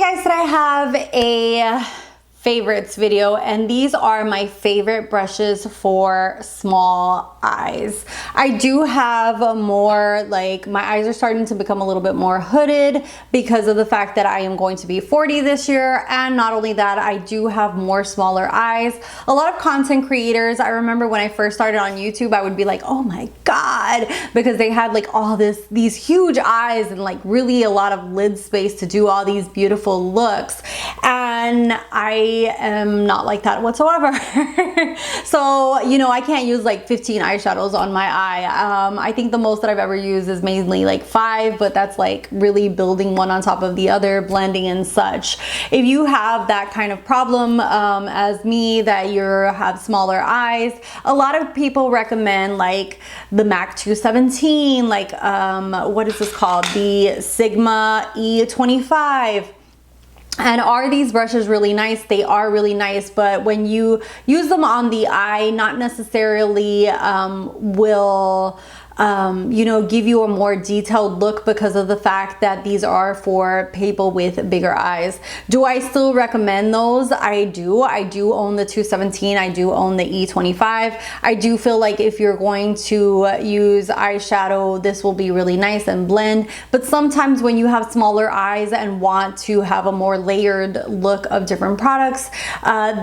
guys, today I have a favorites video, and these are my favorite brushes for small eyes. I do have more, like, my eyes are starting to become a little bit more hooded because of the fact that I am going to be 40 this year, and not only that, I do have more smaller eyes. A lot of content creators, I remember when I first started on YouTube, I would be like, oh my god, because they had like all these huge eyes and like really a lot of lid space to do all these beautiful looks, and I am not like that whatsoever. So, you know, I can't use like 15 eyeshadows on my eye. I think the most that I've ever used is mainly like 5, but that's like really building one on top of the other, blending and such. If you have that kind of problem as me, that you have smaller eyes, a lot of people recommend like the MAC 217, like what is this called? The Sigma E25. And are these brushes really nice? They are really nice, but when you use them on the eye, not necessarily will you know, give you a more detailed look because of the fact that these are for people with bigger eyes. Do I still recommend those? I do. I do own the 217. I do own the E25. I do feel like if you're going to use eyeshadow, this will be really nice and blend. But sometimes when you have smaller eyes and want to have a more layered look of different products,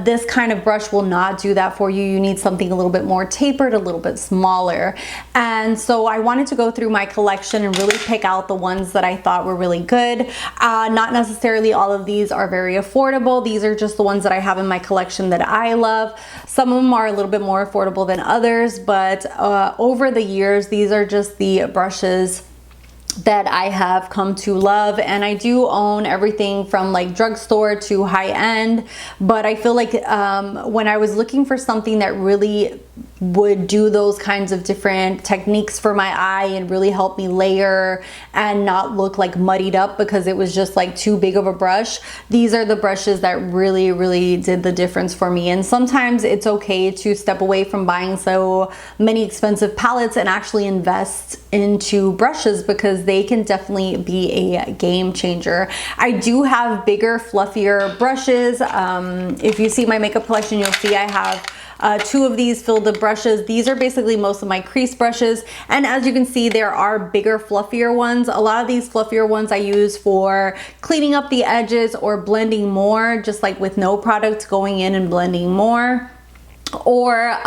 this kind of brush will not do that for you. You need something a little bit more tapered, a little bit smaller. And so I wanted to go through my collection and really pick out the ones that I thought were really good. Not necessarily all of these are very affordable. These are just the ones that I have in my collection that I love. Some of them are a little bit more affordable than others, but over the years, these are just the brushes that I have come to love. And I do own everything from like drugstore to high end, but I feel like when I was looking for something that really would do those kinds of different techniques for my eye and really help me layer and not look like muddied up because it was just like too big of a brush, these are the brushes that really did the difference for me. And sometimes it's okay to step away from buying so many expensive palettes and actually invest into brushes because they can definitely be a game changer. I do have bigger, fluffier brushes. If you see my makeup collection, you'll see I have 2 of these filled up brushes. These are basically most of my crease brushes, and as you can see, there are bigger, fluffier ones. A lot of these fluffier ones I use for cleaning up the edges or blending more, just like with no product, going in and blending more, or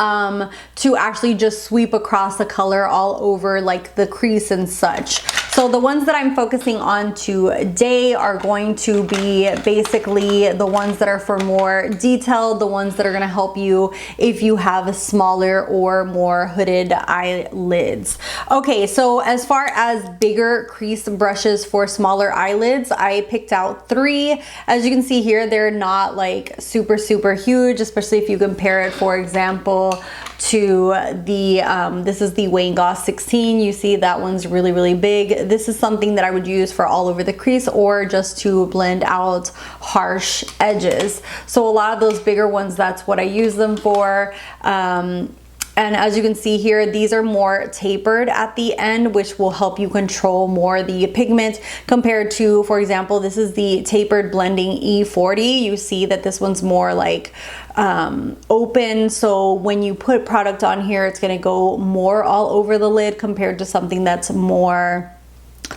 to actually just sweep across the color all over like the crease and such. So the ones that I'm focusing on today are going to be basically the ones that are for more detailed, the ones that are going to help you if you have a smaller or more hooded eyelids. Okay, so as far as bigger crease brushes for smaller eyelids, I picked out 3. As you can see here, they're not like super huge, especially if you compare it, for example, to the this is the Goss 16. You see that one's really big. This is something that I would use for all over the crease or just to blend out harsh edges. So a lot of those bigger ones, that's what I use them for. And as you can see here, these are more tapered at the end, which will help you control more the pigment compared to, for example, this is the tapered blending E40. You see that this one's more like open. So when you put product on here, it's going to go more all over the lid compared to something that's more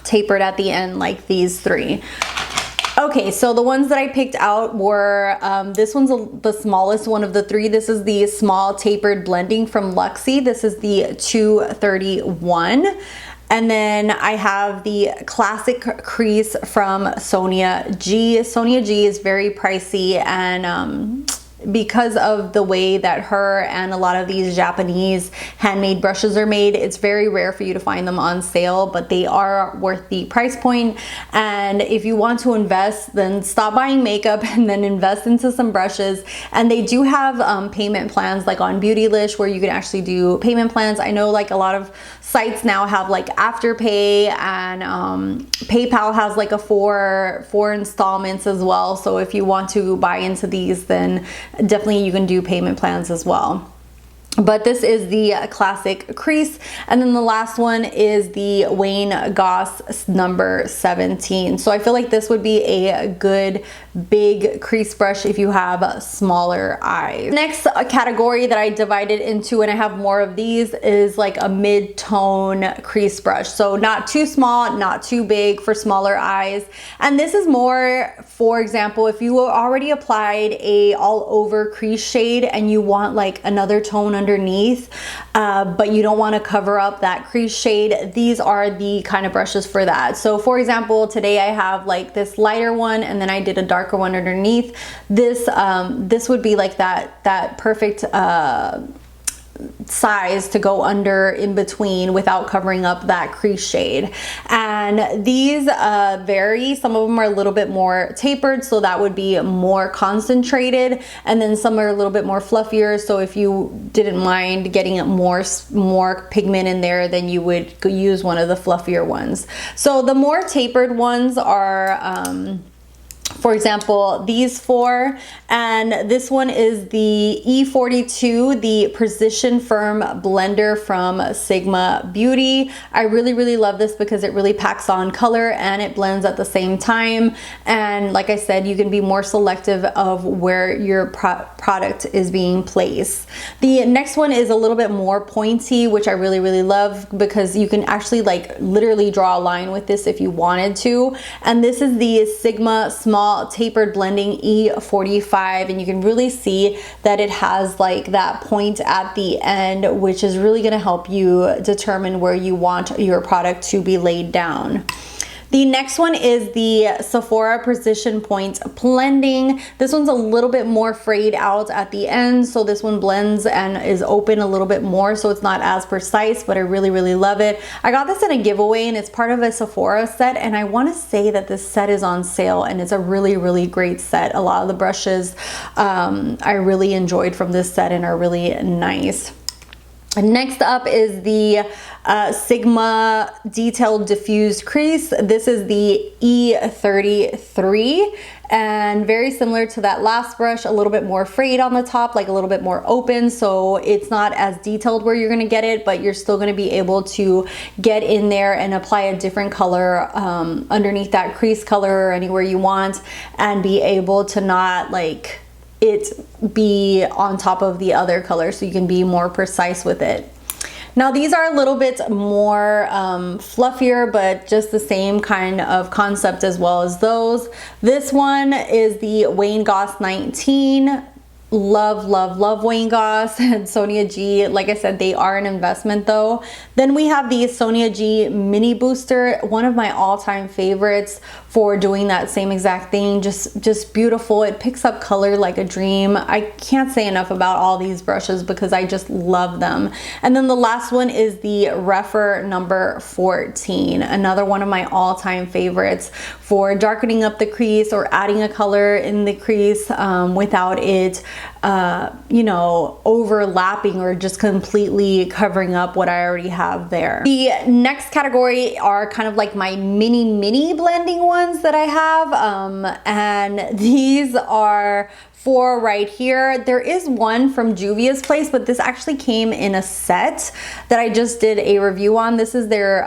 tapered at the end like these 3. Okay, so the ones that I picked out were, this one's the smallest one of the 3. This is the small tapered blending from Luxie. This is the 231. And then I have the classic crease from Sonia G. Sonia G is very pricey, and because of the way that her and a lot of these Japanese handmade brushes are made, it's very rare for you to find them on sale, but they are worth the price point. And if you want to invest, then stop buying makeup and then invest into some brushes. And they do have payment plans like on Beautylish where you can actually do payment plans. I know like a lot of sites now have like Afterpay, and PayPal has like a four installments as well. So if you want to buy into these, then definitely you can do payment plans as well. But this is the classic Crease. And then the last one is the Wayne Goss number 17. So I feel like this would be a good big crease brush if you have smaller eyes. Next category that I divided into, and I have more of these, is like a mid-tone crease brush. So not too small, not too big, for smaller eyes. And this is more, for example, if you already applied a all over crease shade and you want like another tone underneath, but you don't want to cover up that crease shade, these are the kind of brushes for that. So for example, today I have like this lighter one, and then I did a darker one underneath. This would be like that perfect size to go under in between without covering up that crease shade. And these vary. Some of them are a little bit more tapered, so that would be more concentrated, and then some are a little bit more fluffier, so if you didn't mind getting more pigment in there, then you would use one of the fluffier ones. So the more tapered ones are for example, these four, and this one is the E42, the Precision Firm Blender from Sigma Beauty. I really love this because it really packs on color and it blends at the same time. And like I said, you can be more selective of where your product is being placed. The next one is a little bit more pointy, which I really love because you can actually like literally draw a line with this if you wanted to. And this is the Sigma Small Tapered Blending E45, and you can really see that it has like that point at the end, which is really going to help you determine where you want your product to be laid down. The next one is the Sephora Precision Point Blending. This one's a little bit more frayed out at the end, so this one blends and is open a little bit more, so it's not as precise, but I really love it. I got this in a giveaway, and it's part of a Sephora set, and I want to say that this set is on sale, and it's a really great set. A lot of the brushes I really enjoyed from this set and are really nice. Next up is the Sigma Detailed Diffused Crease. This is the E33, and very similar to that last brush, a little bit more frayed on the top, like a little bit more open, so it's not as detailed where you're gonna get it, but you're still gonna be able to get in there and apply a different color underneath that crease color or anywhere you want, and be able to not like it be on top of the other color, so you can be more precise with it. Now these are a little bit more fluffier, but just the same kind of concept as well as those. This one is the Wayne Goss 19. Love Wayne Goss and Sonia G. Like I said, they are an investment though. Then we have the Sonia G Mini Booster, one of my all-time favorites for doing that same exact thing. Just beautiful. It picks up color like a dream. I can't say enough about all these brushes because I just love them. And then the last one is the Rephr number 14, another one of my all-time favorites for darkening up the crease or adding a color in the crease without it you know, overlapping or just completely covering up what I already have there. The next category are kind of like my mini blending ones that I have, and these are four right here. There is one from Juvia's Place, but this actually came in a set that I just did a review on. This is their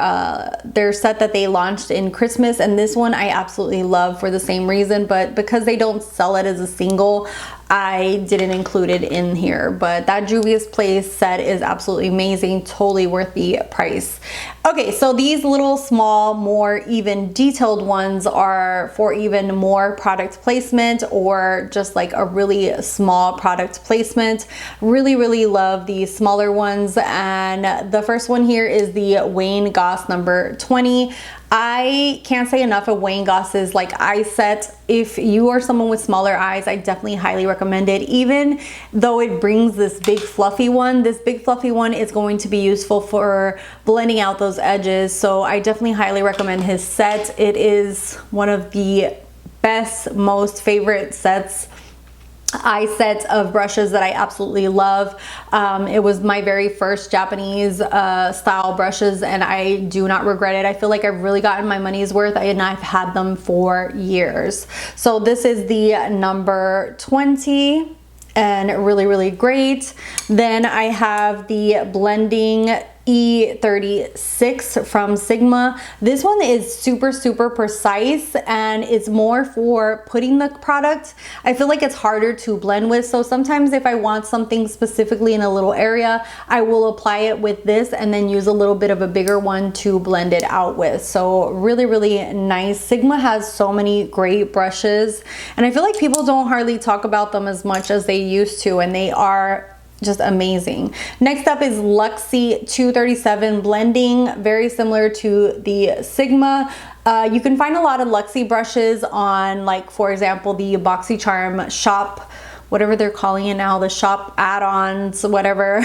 set that they launched in Christmas, and this one I absolutely love for the same reason, but because they don't sell it as a single, I didn't include it in here. But that Juvia's Place set is absolutely amazing, totally worth the price. Okay, so these little small, more even detailed ones are for even more product placement or just like a really small product placement. Really love these smaller ones. And the first one here is the Wayne Goss number 20. I can't say enough of Wayne Goss's like eye set. If you are someone with smaller eyes, I definitely highly recommend it. Even though it brings this big fluffy one, this big fluffy one is going to be useful for blending out those edges. So I definitely highly recommend his set. It is one of the best, most favorite eye sets of brushes that I absolutely love. It was my very first Japanese style brushes, and I do not regret it. I feel like I've really gotten my money's worth, and I've had them for years. So this is the number 20. and really great. Then I have the blending E36 from Sigma. This one is super precise, and it's more for putting the product. I feel like it's harder to blend with, so sometimes if I want something specifically in a little area, I will apply it with this and then use a little bit of a bigger one to blend it out with. So really nice. Sigma has so many great brushes, and I feel like people don't hardly talk about them as much as they used to, and they are just amazing. Next up is Luxie 237 blending, very similar to the Sigma. You can find a lot of Luxie brushes on, like, for example, the BoxyCharm shop, whatever they're calling it now, the shop add-ons, whatever.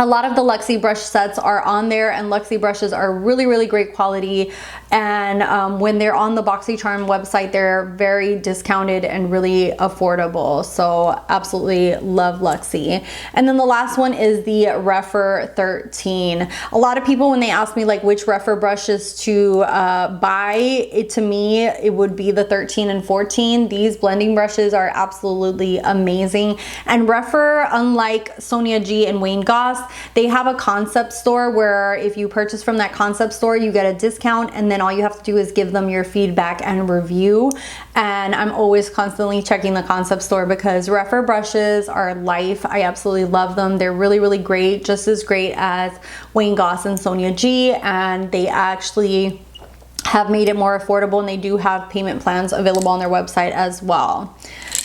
A lot of the Luxie brush sets are on there, and Luxie brushes are really great quality, and when they're on the BoxyCharm website, they're very discounted and really affordable. So absolutely love Luxie. And then the last one is the Rephr 13. A lot of people, when they ask me like which Rephr brushes to buy, to me it would be the 13 and 14. These blending brushes are absolutely amazing, and Rephr, unlike Sonia G and Wayne Goss, they have a concept store where if you purchase from that concept store, you get a discount, and then all you have to do is give them your feedback and review. And I'm always constantly checking the concept store because Rephr brushes are life. I absolutely love them. They're really great, just as great as Wayne Goss and Sonia G, and they actually have made it more affordable, and they do have payment plans available on their website as well.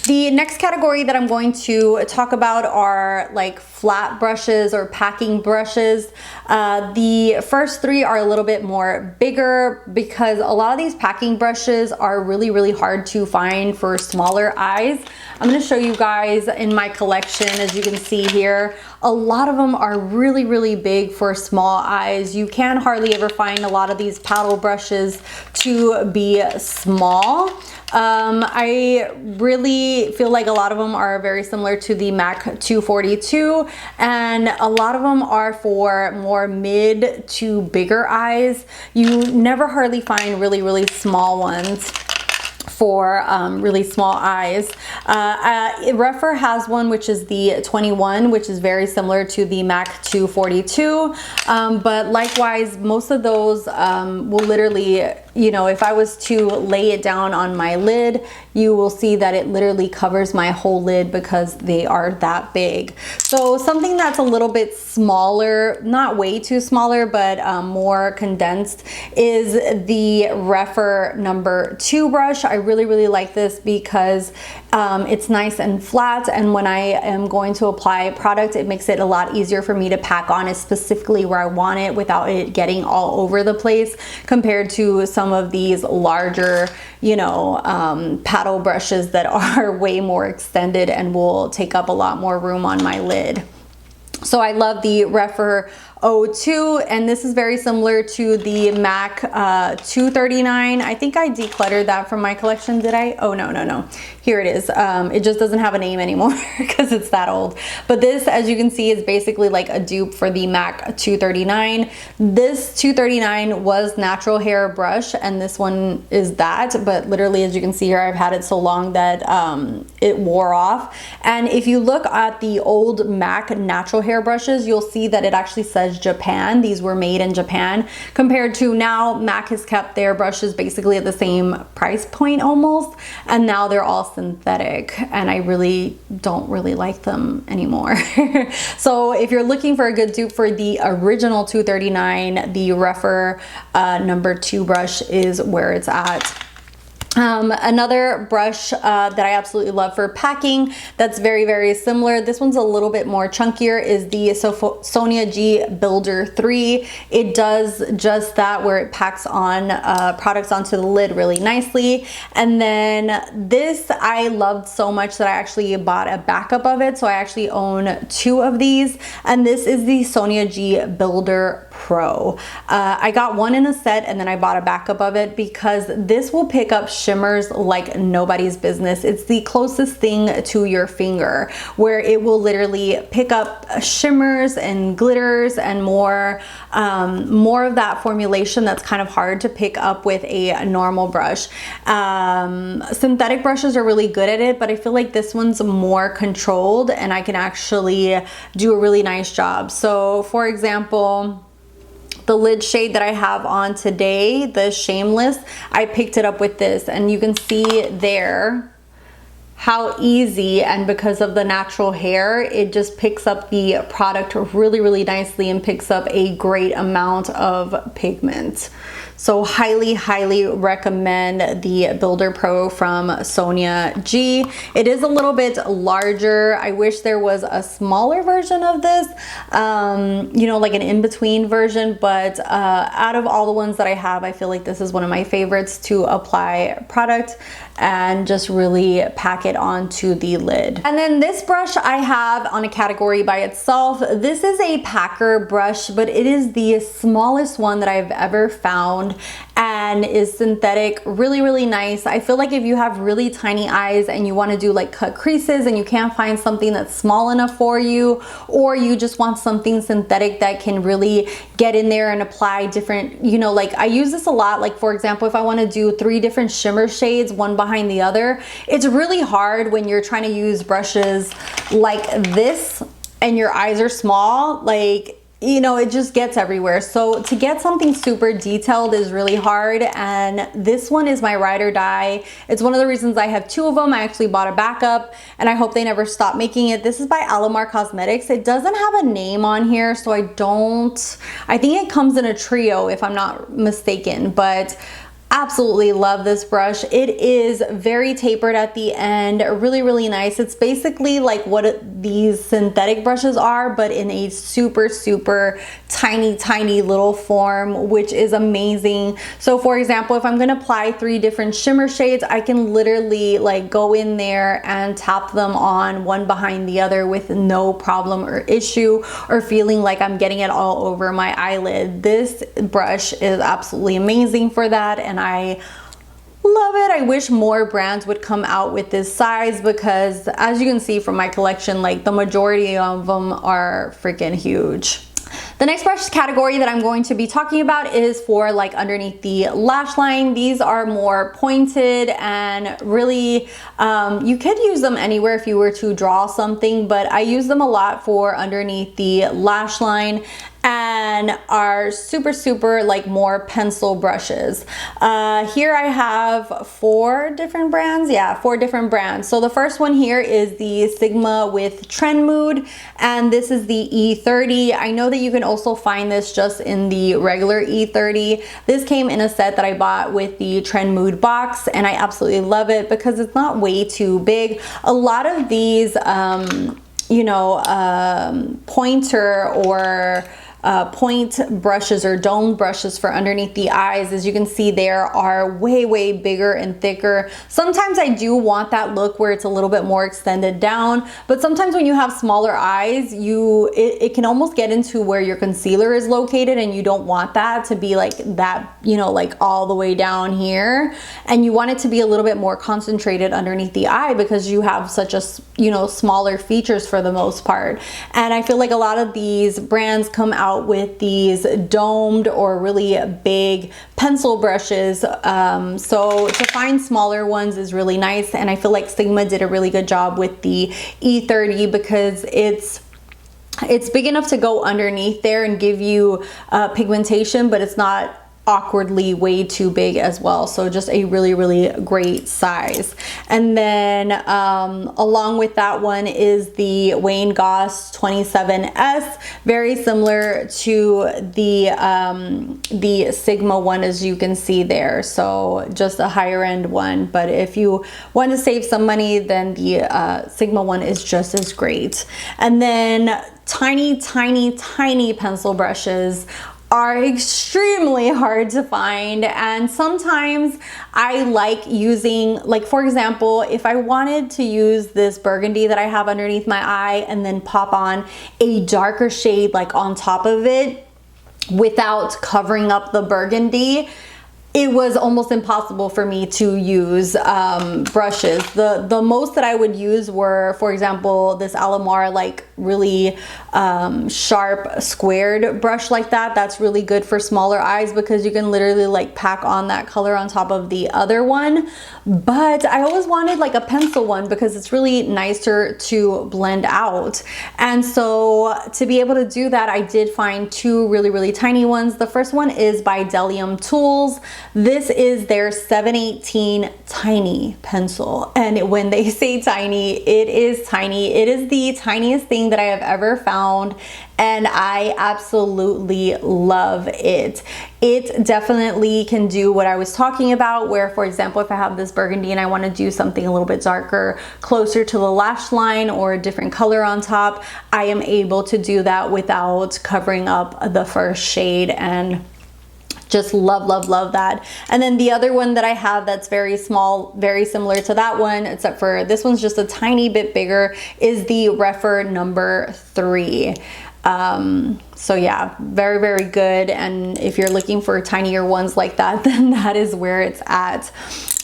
The next category that I'm going to talk about are like flat brushes or packing brushes. The first three are a little bit more bigger because a lot of these packing brushes are really hard to find for smaller eyes. I'm going to show you guys in my collection. As you can see here, a lot of them are really big for small eyes. You can hardly ever find a lot of these paddle brushes to be small. I really feel like a lot of them are very similar to the MAC 242, and a lot of them are for more mid to bigger eyes. You never hardly find really small ones for really small eyes. Rephr has one which is the 21, which is very similar to the MAC 242, but likewise most of those will literally, you know, if I was to lay it down on my lid, you will see that it literally covers my whole lid because they are that big. So something that's a little bit smaller, not way too smaller, but more condensed, is the Rephr number 2 brush. I really like this because it's nice and flat, and when I am going to apply product, it makes it a lot easier for me to pack on it specifically where I want it without it getting all over the place, compared to some of these larger, you know, paddle brushes that are way more extended and will take up a lot more room on my lid. So I love the Rephr 02, and this is very similar to the MAC 239. I think I decluttered that from my collection, did I? Oh, no. Here it is. It just doesn't have a name anymore because it's that old. But this, as you can see, is basically like a dupe for the MAC 239. This 239 was natural hair brush, and this one is that, but literally, as you can see here, I've had it so long that it wore off. And if you look at the old MAC natural hair brushes, you'll see that it actually says Japan. These were made in Japan, compared to now MAC has kept their brushes basically at the same price point almost, and now they're all synthetic, and I really don't like them anymore. So if you're looking for a good dupe for the original 239, the Rephr number 2 brush is where it's at. Another brush that I absolutely love for packing that's very similar, this one's a little bit more chunkier, is the Sonia G Builder 3. It does just that, where it packs on products onto the lid really nicely. And then this I loved so much that I actually bought a backup of it, so I actually own 2 of these, and this is the Sonia G Builder Pro. I got one in a set and then I bought a backup of it because this will pick up shimmers like nobody's business. It's the closest thing to your finger where it will literally pick up shimmers and glitters and more of that formulation that's kind of hard to pick up with a normal brush. Synthetic brushes are really good at it, but I feel like this one's more controlled and I can actually do a really nice job. So for example, the lid shade that I have on today, the Shameless, I picked it up with this, and you can see there how easy, and because of the natural hair, it just picks up the product really, really nicely and picks up a great amount of pigment. So highly, highly recommend the Builder Pro from Sonia G. It is a little bit larger. I wish there was a smaller version of this, you know, like an in-between version, but out of all the ones that I have, I feel like this is one of my favorites to apply product and just really pack it onto the lid. And then this brush I have on a category by itself. This is a packer brush, but it is the smallest one that I've ever found and is synthetic, really, really nice. I feel like if you have really tiny eyes and you want to do like cut creases and you can't find something that's small enough for you, or you just want something synthetic that can really get in there and apply different, you know, like I use this a lot. Like for example, if I want to do 3 different shimmer shades, one behind the other, it's really hard when you're trying to use brushes like this and your eyes are small, like, you know, it just gets everywhere. So to get something super detailed is really hard, and this one is my ride or die. It's one of the reasons I have 2 of them. I actually bought a backup and I hope they never stop making it. This is by Alamar Cosmetics. It doesn't have a name on here, so I think it comes in a trio if I'm not mistaken, but absolutely love this brush. It is very tapered at the end, really, really nice. It's basically like what these synthetic brushes are, but in a super, super tiny, tiny little form, which is amazing. So for example, if I'm gonna apply 3 different shimmer shades, I can literally like go in there and tap them on one behind the other with no problem or issue or feeling like I'm getting it all over my eyelid. This brush is absolutely amazing for that, and I love it. I wish more brands would come out with this size because as you can see from my collection, like the majority of them are freaking huge. The next brush category that I'm going to be talking about is for like underneath the lash line. These are more pointed and really, you could use them anywhere if you were to draw something, but I use them a lot for underneath the lash line and are super, super like more pencil brushes. Here I have 4 different brands. Yeah, 4 different brands. So the first one here is the Sigma with Trend Mood, and this is the E30. I know that you can also find this just in the regular E30. This came in a set that I bought with the Trend Mood box, and I absolutely love it because it's not way too big. A lot of these, you know, pointer or point brushes or dome brushes for underneath the eyes, as you can see there, are way, way bigger and thicker. Sometimes I do want that look where it's a little bit more extended down, but sometimes when you have smaller eyes, it can almost get into where your concealer is located, and you don't want that to be like that, you know, like all the way down here, and you want it to be a little bit more concentrated underneath the eye because you have such a, you know, smaller features for the most part. And I feel like a lot of these brands come out with these domed or really big pencil brushes, so to find smaller ones is really nice, and I feel like Sigma did a really good job with the E30 because it's big enough to go underneath there and give you pigmentation, but it's not awkwardly way too big as well. So just a really, really great size. And then along with that one is the Wayne Goss 27S, very similar to the Sigma one, as you can see there. So just a higher end one, but if you want to save some money, then the Sigma one is just as great. And then tiny, tiny, tiny pencil brushes are extremely hard to find, and sometimes I like using, like for example, if I wanted to use this burgundy that I have underneath my eye and then pop on a darker shade like on top of it, without covering up the burgundy, it was almost impossible for me to use brushes. The most that I would use were, for example, this Alamar like really sharp squared brush like that. That's really good for smaller eyes because you can literally like pack on that color on top of the other one. But I always wanted like a pencil one because it's really nicer to blend out. And so to be able to do that, I did find two really tiny ones. The first one is by Bdellium Tools. This is their 718 tiny pencil. And when they say tiny, it is tiny. It is the tiniest thing that I have ever found, and I absolutely love it. It definitely can do what I was talking about, where, for example, if I have this burgundy and I want to do something a little bit darker, closer to the lash line or a different color on top, I am able to do that without covering up the first shade, and just love that. And then the other one that I have that's very small, very similar to that one, except for this one's just a tiny bit bigger, is the Rephr number 3. So yeah, very good. And if you're looking for tinier ones like that, then that is where it's at.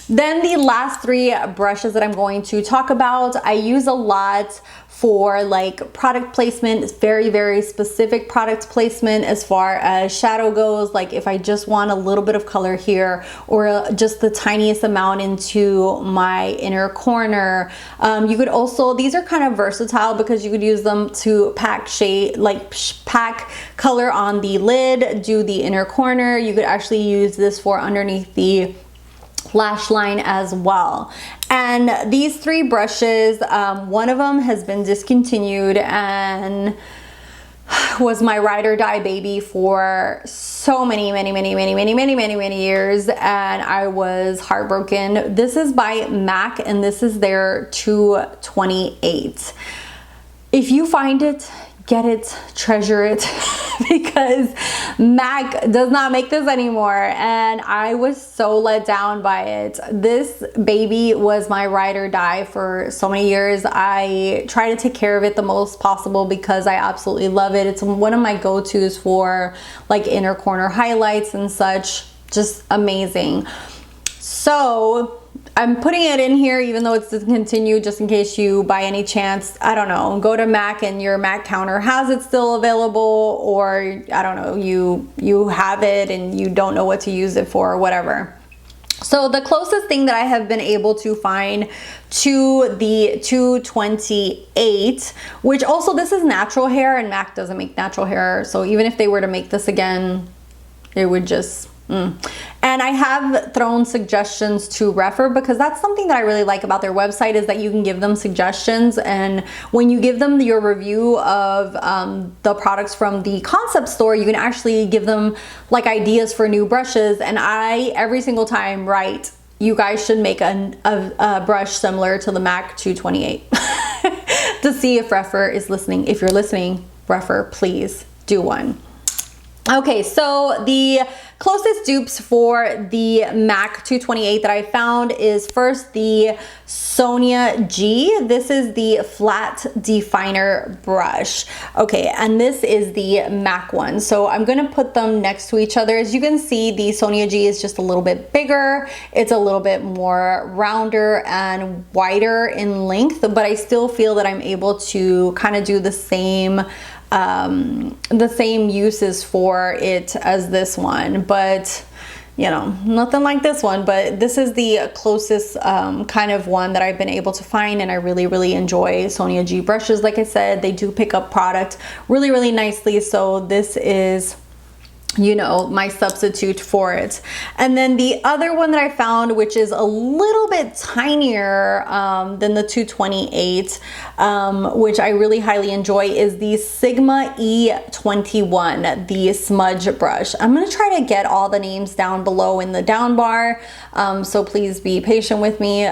Then the last 3 brushes that I'm going to talk about, I use a lot for like product placement. It's very specific product placement as far as shadow goes. Like if I just want a little bit of color here or just the tiniest amount into my inner corner. You could also, these are kind of versatile because you could use them to pack shade, like pack color on the lid, do the inner corner. You could actually use this for underneath the lash line as well. And these 3 brushes, one of them has been discontinued and was my ride or die baby for so many years, and I was heartbroken. This is by MAC, and this is their 228. If you find it, get it, treasure it, because MAC does not make this anymore, and I was so let down by it. This baby was my ride or die for so many years. I try to take care of it the most possible because I absolutely love it. It's one of my go-tos for like inner corner highlights and such. Just amazing. So I'm putting it in here even though it's discontinued, just in case you, by any chance, I don't know, go to MAC and your MAC counter has it still available, or I don't know, you have it and you don't know what to use it for or whatever. So the closest thing that I have been able to find to the 228, which also this is natural hair and MAC doesn't make natural hair, so even if they were to make this again, it would just And I have thrown suggestions to Rephr because that's something that I really like about their website, is that you can give them suggestions, and when you give them your review of the products from the concept store, you can actually give them like ideas for new brushes. And I every single time write, you guys should make a brush similar to the MAC 228 to see if Rephr is listening. If you're listening, Rephr, please do one. Okay, so the closest dupes for the MAC 228 that I found is first the Sonia G. This is the flat definer brush. Okay, and this is the MAC one. So I'm gonna put them next to each other. As you can see, the Sonia G is just a little bit bigger. It's a little bit more rounder and wider in length, but I still feel that I'm able to kind of do the same uses for it as this one, but you know, nothing like this one. But this is the closest kind of one that I've been able to find, and I really enjoy Sonia G brushes. Like I said, they do pick up product really nicely, so this is, you know, my substitute for it. And then the other one that I found, which is a little bit tinier than the 228, which I really highly enjoy, is the Sigma E21, the smudge brush. I'm gonna try to get all the names down below in the down bar, so please be patient with me,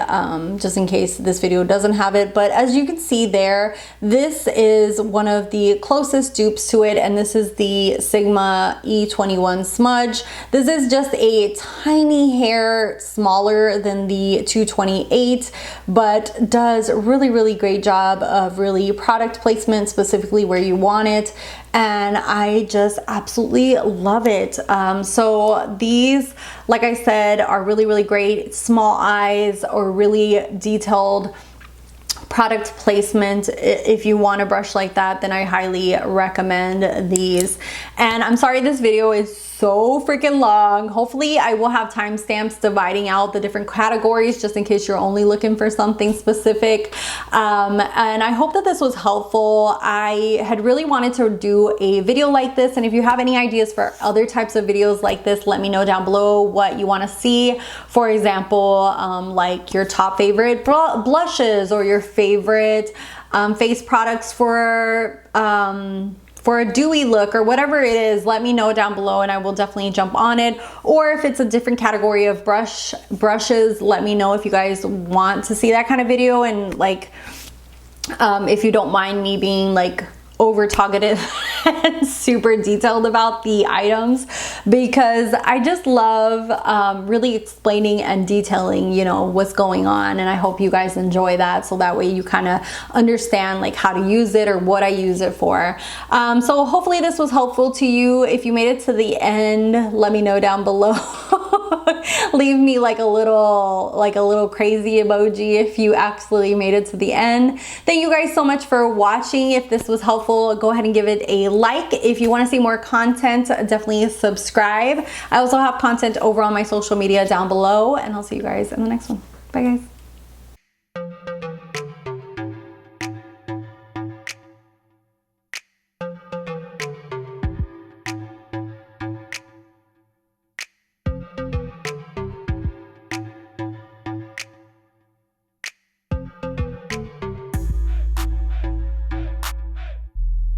just in case this video doesn't have it. But as you can see there, this is one of the closest dupes to it, and this is the Sigma E21. B21 smudge. This is just a tiny hair smaller than the 228, but does really great job of really product placement specifically where you want it, and I just absolutely love it. So these, like I said, are really great small eyes or really detailed product placement. If you want a brush like that, then I highly recommend these. And I'm sorry this video is so freaking long. Hopefully I will have timestamps dividing out the different categories just in case you're only looking for something specific. And I hope that this was helpful. I had really wanted to do a video like this, and if you have any ideas for other types of videos like this, let me know down below what you want to see. For example, like your top favorite blushes or your favorite face products for a dewy look or whatever it is. Let me know down below and I will definitely jump on it. Or if it's a different category of brushes, let me know if you guys want to see that kind of video, and like if you don't mind me being like over talkative and super detailed about the items, because I just love really explaining and detailing, you know, what's going on, and I hope you guys enjoy that, so that way you kind of understand like how to use it or what I use it for. So hopefully this was helpful to you. If you made it to the end, let me know down below. Leave me like a little crazy emoji if you actually made it to the end. Thank you guys so much for watching. If this was helpful, go ahead and give it a like. If you want to see more content, definitely subscribe. I also have content over on my social media down below, and I'll see you guys in the next one. Bye guys.